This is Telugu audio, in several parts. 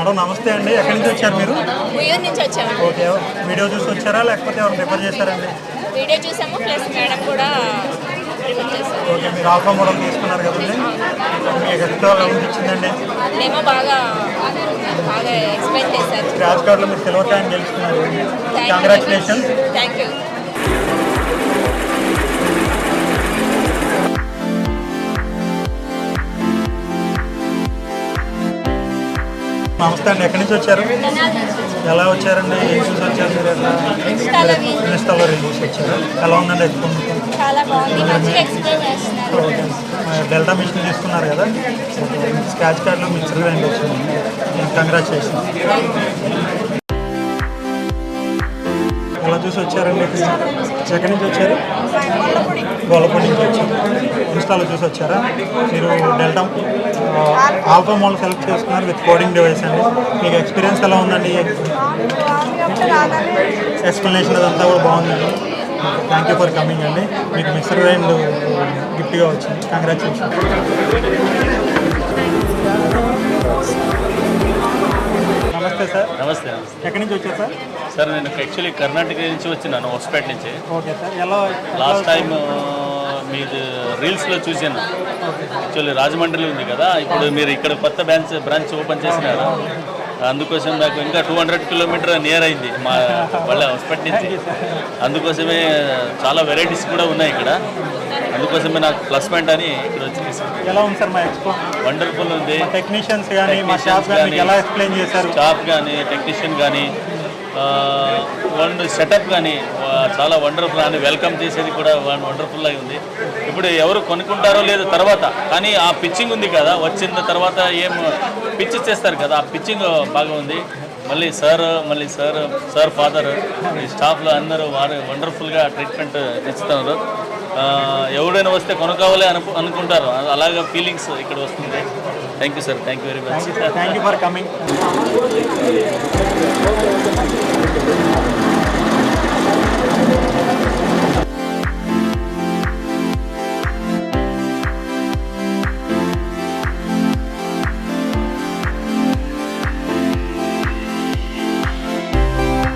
మేడం నమస్తే అండి. ఎక్కడి నుంచి వచ్చారు మీరు? ఉయ్యూరు నుంచి వచ్చాము. ఓకే, వీడియో చూసి వచ్చారా లేకపోతే ఎవరు ప్రిఫర్ చేశారండి? వీడియో చూసాము, ప్లస్ మేడం కూడా ప్రిఫర్ చేశారు. ఓకే, మీరు ఆల్ఫా మోడల్ తీసుకున్నారు కదండి, మీకు ఎక్స్ట్రా అనిపించిందండి? మేము బాగా ఎక్స్ప్లెయిన్ చేశారు. స్క్రాచ్ కార్డులో మీరు సిల్వర్ కాయిన్ గెలుచుకున్నారు. కంగ్రాచులేషన్స్. Thank you. నమస్తే అండి. ఎక్కడి నుంచి వచ్చారు? ఎలా వచ్చారండి? ఏం చూసి వచ్చారు మీరు? ఇన్స్టాలో రివ్యూస్ వచ్చారు. ఎలా ఉందండి ఎక్స్పీరియన్స్? చాలా బాగుంది, మంచిగా ఎక్స్ప్లెయిన్ చేస్తున్నారు. ఓకే, డెల్టా మిషన్ తీసుకున్నారు కదా, స్క్రాచ్ కార్డులో మిక్సర్ గ్రైండ్ వచ్చింది. కంగ్రాచులేషన్స్. ఎలా చూసి వచ్చారండి? ఎక్కడి నుంచి వచ్చారు? గోలపూడి నుంచి వచ్చారు. ఇన్స్టాలో చూసి వచ్చారా? మీరు డెల్టా ఆల్ఫా మోడల్ సెలెక్ట్ చేసుకున్నారు విత్ కోడింగ్ డివైస్ అండి. మీకు ఎక్స్పీరియన్స్ ఎలా ఉందండి? ఎక్స్ప్లెనేషన్ అదంతా కూడా బాగుందండి. థ్యాంక్ యూ ఫర్ కమింగ్ అండి. మీకు మిక్సర్ గ్రైండ్ గిఫ్ట్గా వచ్చింది. కంగ్రాచులేషన్. నమస్తే సార్. నమస్తే. ఎక్కడి నుంచి వచ్చారు సార్? సార్ నేను యాక్చువల్లీ కర్ణాటక నుంచి వచ్చినాను, హొస్పేట నుంచి. Okay sir. ఎలా లాస్ట్ టైం మీది రీల్స్లో చూసాను. యాక్చువల్లీ రాజమండ్రిలో ఉంది కదా, ఇప్పుడు మీరు ఇక్కడ కొత్త బ్రాంచ్ ఓపెన్ చేసినారు. అందుకోసం నాకు ఇంకా 200 కిలోమీటర్ నియర్ అయింది మా వాళ్ళ హొస్పేట నుంచి. అందుకోసమే చాలా వెరైటీస్ కూడా ఉన్నాయి ఇక్కడ. అందుకోసమే నాకు ప్లస్ పాయింట్ అని ఇక్కడ వచ్చేసి. ఎలా ఉంది సార్ మా ఎక్స్పో? వండర్ఫుల్ ఉంది. టెక్నీషియన్స్ కానీ మా షాప్ కానీ ఎలా ఎక్స్ప్లెయిన్ చేశారు? షాప్ కానీ టెక్నీషియన్ కానీ సెటప్ కానీ చాలా వండర్ఫుల్ అని వెల్కమ్ చేసేది కూడా వండర్ఫుల్గా ఉంది. ఇప్పుడు ఎవరు కొనుక్కుంటారో లేదో తర్వాత, కానీ ఆ పిచ్చింగ్ ఉంది కదా, వచ్చిన తర్వాత ఏం పిచ్ చేస్తారు కదా, ఆ పిచ్చింగ్ బాగా ఉంది. మళ్ళీ సార్ ఫాదర్ ఈ స్టాఫ్లో అందరూ వారు వండర్ఫుల్గా ట్రీట్మెంట్ ఇస్తున్నారు. ఎవరైనా వస్తే కొనుక్కోవాలి అనుకుంటారు, అలాగా ఫీలింగ్స్ ఇక్కడ వస్తుంది. Thank you sir. Thank you very much. Thank you for coming.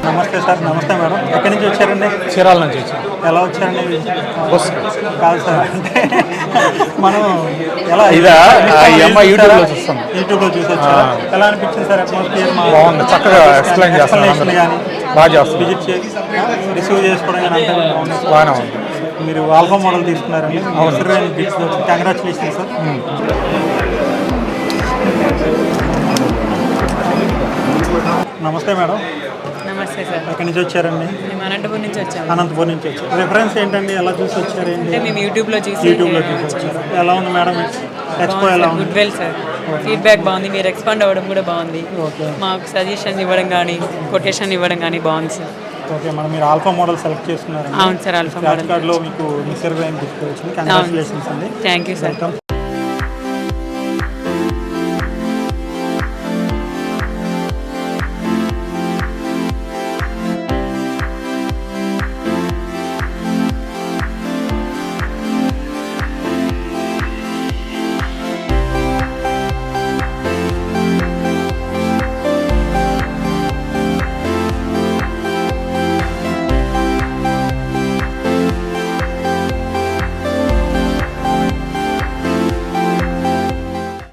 నమస్తే సార్. నమస్తే మేడం. ఎక్కడి నుంచి వచ్చారండి? చీరాల నుంచి వచ్చాను. ఎలా వచ్చారండి? బస్ కాదు సార్, అంటే మనం ఎలా ఇదా ఈ అమ్మాయి యూట్యూబ్లో చూస్తాం. యూట్యూబ్లో చూసి వచ్చారా? ఎలా అనిపించింది సార్ అట్మాస్ఫియర్? బాగుంది, చక్కగా ఎక్స్ప్లెయిన్ చేస్తాను కానీ బాగా చేస్తాను. విజిట్ చేసి రిసీవ్ చేసుకోవడం కానీ అంతా బాగుంది. బాగానే ఉంది. మీరు ఆల్ఫా మోడల్ తీసుకున్నారండి. Congratulation sir. నమస్తే మేడం. నమస్తే సార్. ఎక్కడి నుంచి వచ్చారండి? మేము అనంతపురం నుంచి వచ్చాము. అనంతపురం నుంచి వచ్చారు. రిఫరెన్స్ ఏంటండి? ఎలా చూసి వచ్చారు? అంటే మేము యూట్యూబ్లో చూసి వచ్చారు. ఎలా ఉంది మేడం ఎక్స్పో? ఎలా ఉంది? Good well sir. ఫీడ్బ్యాక్ బాగుంది, మీరు ఎక్స్పాండ్ అవ్వడం కూడా బాగుంది. ఓకే, మాకు సజెషన్ ఇవ్వడం కానీ కొటేషన్ ఇవ్వడం కానీ బాగుంది సార్. ఓకే మేడం, మీరు ఆల్ఫా మోడల్ సెలెక్ట్ చేసుకున్నారు. అవును సార్, ఆల్ఫా మోడల్ కార్డ్లో మీకు మిక్సర్ గ్రైండ్ గిఫ్ట్ వచ్చింది. కంగ్రాచులేషన్స్ అండి. Thank you sir. వెల్కమ్.